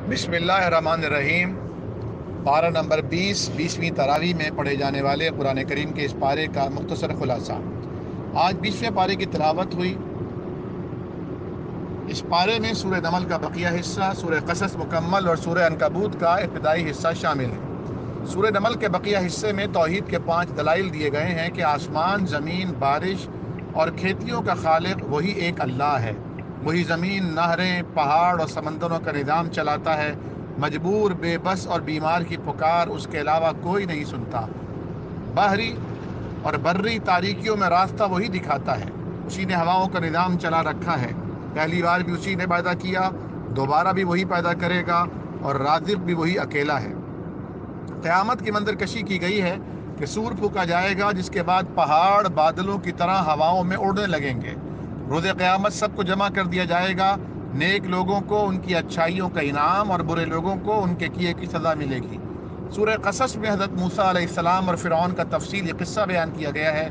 बिस्मिल्लाहिर्रहमानिर्रहीम। पारा नंबर 20वीं तरावी में पढ़े जाने वाले कुरान करीम के इस पारे का मुख्तसर खुलासा। आज 20वें पारे की तिलावत हुई। इस पारे में सूरह नमल का बकिया हिस्सा, सूरह कसस मुकम्मल और सूरह अनकबूत का इब्तिदाई हिस्सा शामिल है। सूरह नमल के बकिया हिस्से में तौहीद के 5 दलाइल दिए गए हैं कि आसमान, ज़मीन, बारिश और खेतियों का खालिक वही एक अल्लाह है। वही ज़मीन, नहरें, पहाड़ और समंदरों का निज़ाम चलाता है। मजबूर, बेबस और बीमार की पुकार उसके अलावा कोई नहीं सुनता। बहरी और बर्री तारीकियों में रास्ता वही दिखाता है। उसी ने हवाओं का निज़ाम चला रखा है। पहली बार भी उसी ने पैदा किया, दोबारा भी वही पैदा करेगा, और राज़िक़ भी वही अकेला है। क़यामत की मंजरकशी की गई है कि सूर फूका जाएगा, जिसके बाद पहाड़ बादलों की तरह हवाओं में उड़ने लगेंगे। रोज़े क़यामत सबको जमा कर दिया जाएगा। नेक लोगों को उनकी अच्छाइयों का इनाम और बुरे लोगों को उनके किए की सज़ा मिलेगी। सूरह कसस में हज़रत मूसा अलैहिस्सलाम और फ़िरौन का तफसीली क़िस्सा बयान किया गया है,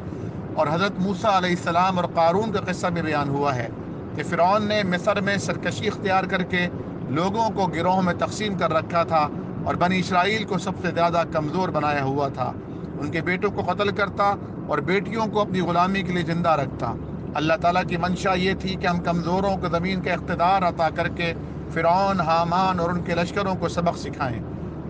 और हज़रत मूसा अलैहिस्सलाम और क़ारून का क़िस्सा भी बयान हुआ है कि फ़िरौन ने मिस्र में सरकशी इख्तियार करके लोगों को गिरोह में तकसीम कर रखा था और बनी इसराइल को सबसे ज़्यादा कमज़ोर बनाया हुआ था। उनके बेटों को कत्ल करता और बेटियों को अपनी ग़ुलामी के लिए ज़िंदा रखता। अल्लाह ताला की मंशा ये थी कि हम कमज़ोरों को ज़मीन का इख्तिदार अता करके फ़िरौन, हामान और उनके लश्करों को सबक सिखाएँ।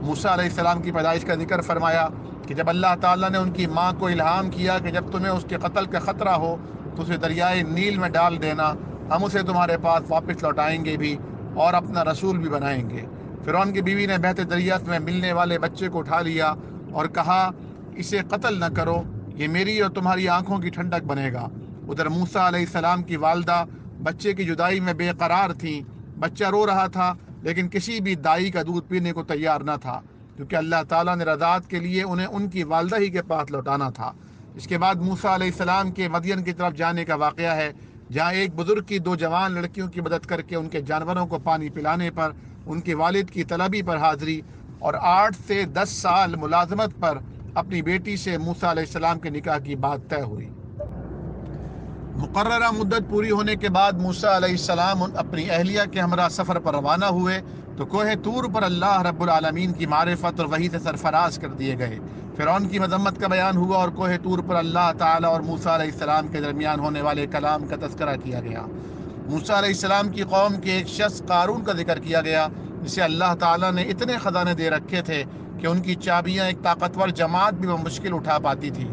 मूसा अलैहिस्सलाम की पैदाइश का जिक्र फरमाया कि जब अल्लाह ताला ने उनकी माँ को इल्हाम किया कि जब तुम्हें उसके कत्ल का ख़तरा हो तो उसे दरियाए नील में डाल देना, हम उसे तुम्हारे पास वापस लौटाएंगे भी और अपना रसूल भी बनाएंगे। फ़िरौन की बीवी ने बहते दरिया में मिलने वाले बच्चे को उठा लिया और कहा, इसे कत्ल न करो, ये मेरी और तुम्हारी आंखों की ठंडक बनेगा। उधर मूसा अलैहिस्सलाम की वालदा बच्चे की जुदाई में बेकरार थीं। बच्चा रो रहा था, लेकिन किसी भी दाई का दूध पीने को तैयार न था, क्योंकि अल्लाह ताला ने रज़ात के लिए उन्हें उनकी वालदा ही के पास लौटाना था। इसके बाद मूसा अलैहिस्सलाम के मदियन की तरफ जाने का वाक़या है, जहाँ एक बुज़ुर्ग की 2 जवान लड़कियों की मदद करके उनके जानवरों को पानी पिलाने पर, उनके वालिद की तलबी पर हाज़िरी और 8 से 10 साल मुलाजमत पर अपनी बेटी से मूसा अलैहिस्सलाम के निकाह की बात तय हुई। मुकर्ररा मुद्दत पूरी होने के बाद मूसा अलैहिस्सलाम अपनी अहलिया के हमरा सफ़र पर रवाना हुए तो कोहे तूर पर अल्लाह रब्बुल आलमीन की मारिफत और वही से सरफराज कर दिए गए। फ़िरौन की मजम्मत का बयान हुआ और कोहे तूर पर अल्लाह ताला और मूसा अलैहिस्सलाम के दरमियान होने वाले कलाम का तज़किरा किया गया। मूसा अलैहिस्सलाम की कौम के एक शख्स क़ारून का जिक्र किया गया, जिसे अल्लाह ताला ने इतने ख़जाने दे रखे थे कि उनकी चाबियाँ एक ताकतवर जमात भी मुश्किल उठा पाती थी।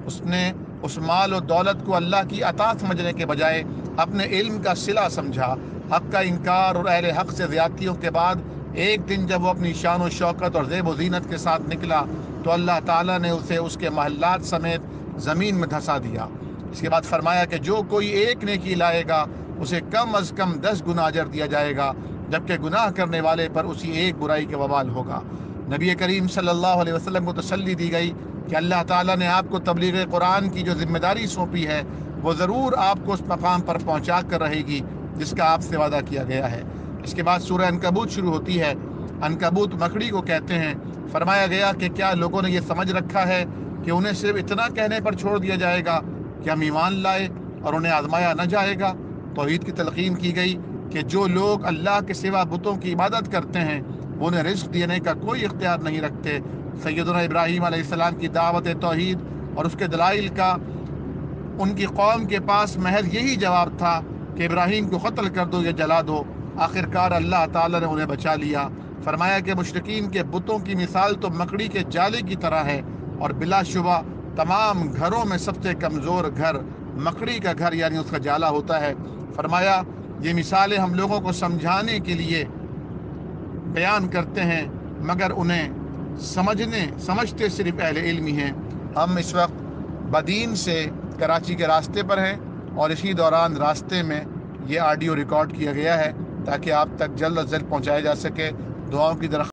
उसने उस माल और दौलत को अल्लाह की अता समझने के बजाय अपने इल्म का सिला समझा। हक़ का इनकार और अहले हक़ से ज़्यादतियों के बाद एक दिन जब वो अपनी शान और शौकत और ज़ेब व ज़ीनत के साथ निकला तो अल्लाह ताला ने उसे उसके महल्लात समेत ज़मीन में धंसा दिया। इसके बाद फरमाया कि जो कोई एक नेकी लाएगा उसे कम अज़ कम 10 गुना अजर दिया जाएगा, जबकि गुनाह करने वाले पर उसी एक बुराई के वबाल होगा। नबी करीम सल्लल्लाहु अलैहि वसल्लम को तसल्ली दी गई कि अल्लाह ताला ने आपको तबलीग कुरान की जो जिम्मेदारी सौंपी है वो ज़रूर आपको उस मकाम पर पहुँचा कर रहेगी जिसका आपसे वादा किया गया है। इसके बाद सूरह अनकबूत शुरू होती है। अनकबूत मकड़ी को कहते हैं। फरमाया गया कि क्या लोगों ने ये समझ रखा है कि उन्हें सिर्फ इतना कहने पर छोड़ दिया जाएगा कि हम ईमान लाए और उन्हें आजमाया न जाएगा। तौहीद की तलकीन की गई कि जो लोग अल्लाह के सिवा बुतों की इबादत करते हैं वो उन्हें रिज़्क़ देने का कोई इख्तियार नहीं रखते। सैयदना इब्राहीम अलैहिस्सलाम की दावत तौहीद और उसके दलाइल का उनकी कौम के पास महज यही जवाब था कि इब्राहीम को कत्ल कर दो या जला दो। आखिरकार अल्लाह ताला ने उन्हें बचा लिया। फरमाया कि मुशरिकीन के बुतों की मिसाल तो मकड़ी के जाले की तरह है, और बिलाशुबा तमाम घरों में सबसे कमज़ोर घर मकड़ी का घर यानी उसका जाला होता है। फरमाया ये मिसालें हम लोगों को समझाने के लिए बयान करते हैं, मगर उन्हें समझते सिर्फ अहले इल्म ही हैं। हम इस वक्त बदीन से कराची के रास्ते पर हैं और इसी दौरान रास्ते में ये ऑडियो रिकॉर्ड किया गया है ताकि आप तक जल्द अज जल्द पहुँचाया जा सके। दुआओं की दरख्वास्त